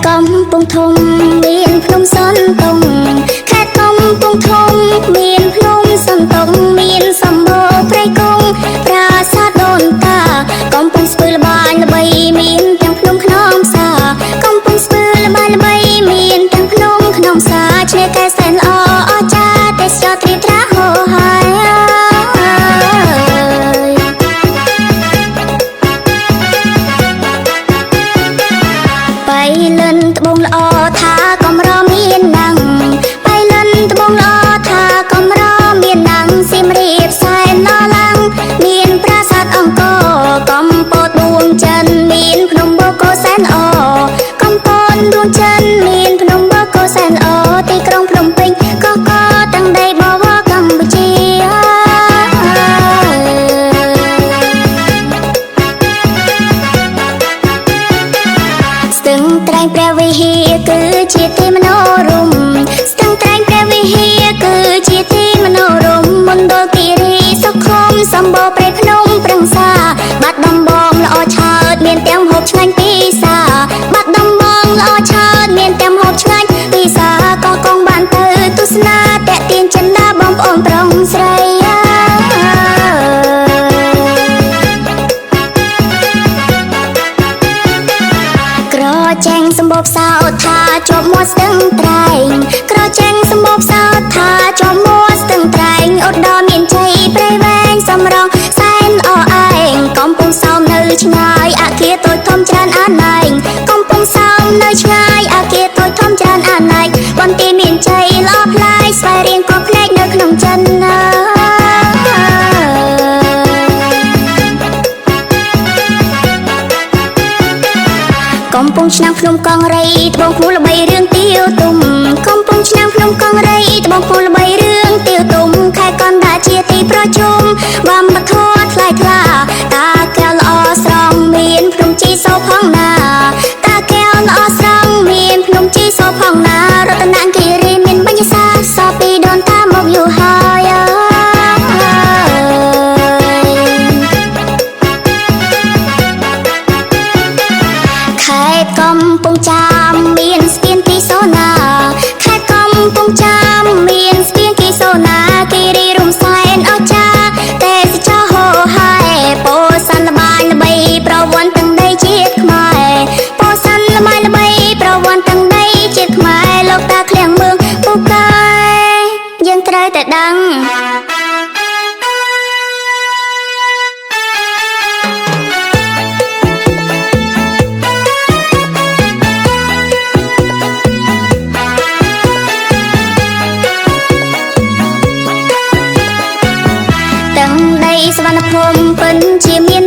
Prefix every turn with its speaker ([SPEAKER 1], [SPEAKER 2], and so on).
[SPEAKER 1] កំពង់ធំមានភ្នំសនតុងខេត្តកំពង់ធំមានភ្នំសនតុងមានសម្បូរព្រៃគុងប្រាសាទដូនតាកំពង់ស្ពឺល្បាញល្បីមានទាំងភ្នំខ្នងផ្សាកំពង់ស្ពឺល្បាញល្បីមានទាំងភ្នំខ្នងផ្សាឆ្នេរកែសែនល្អអស្ចារ្យទេសចរត្រៀបត្រាហូរហើយបៃលិនត្បូងល្អថាកំរមានណាំងបៃលិនត្បូងល្អថាកំរមានណាំងសៀមរាបសែនឡលាំងមានប្រាសាទអង្គរកំពតដួងចិនមានភ្នំបូកគោសែនល្អកំពតដួងចិនមានភ្នំបូកគោសែនល្អទីក្រុងភ្នំពេញកកទាំងដីបវរកម្ពុជាស្ទឹងត្រែងព្រះវិហារគឺជាទីមនោរម្យស្ទឹងត្រែងព្រះវិហារគឺជាទីមនោរម្យមណ្ឌលគិរីសុខុមសម្បូរព្រៃភ្នំប្រឹងសាបាត់ដំបងល្អឆើតមានទាំងម្ហូបឆ្ងាញ់ពិសាបាត់ដំបងល្អឆើតមានទាំងម្ហូបឆ្ងាញ់ពិសាក៏កងបានទៅទស្សនាតាក់ទាញចិន្តាបងប្អូនប្រុងស្រីក្រចេញសម្បូរផ្សោតថាជាប់មាត់ស្ទឹងត្រែងក្រចេញសម្បូរផ្សោតថាជាប់មាត់ស្ទឹងត្រែងឧត្តរមានជ័យព្រៃវែងសំរងសែនអឯងកំពុងសោមនៅឆ្ងាយអគារតូចធំច្រើនអនេកកំពុងសោមនៅឆ្ងាយអគារតូចធំច្រើនអនេកបន្ទាយមានជ័យល្អប្លែកស្វែងរៀងក៏ផ្លែកនៅក្នុងចិនណាកំពុងឆ្នាំងភ្នំកង្រីត្បូងភ្នំល្បីរឿងទាវទុំកំពុងឆ្នាំងភ្នំកង្រីត្បូងភ្នំល្បីរឿងទាវទុំខេត្តកណ្ដាលជាទីប្រជុំវប្បធម៌ថ្លៃថ្លាតាកែវល្អស្រង់មានភ្នំជីសូផងណាតាកែវល្អស្រង់មានភ្នំជីសូផងណារតនគិរីមានបញ្ញាសាសពីដូនតាមកយូរហើយខេត្តកំពង់ចាមមានស្ពានគីសូណាខេត្តកំពង់ចាមមានស្ពានគីសូណាគិរីរំសែនអស្ចារ្យទេសចរហូរហើយពោធិ៍សាត់ល្បាញល្បីប្រវត្តិទាំងដីជាតិខ្មែរពោធិ៍សាត់ល្បាញល្បីប្រវត្តិទាំងដីជាតិខ្មែរលោកតាឃ្លាំងមឿងពូកែយើងត្រូវតែដឹងសវណ្ណភូមិពិនជាមាន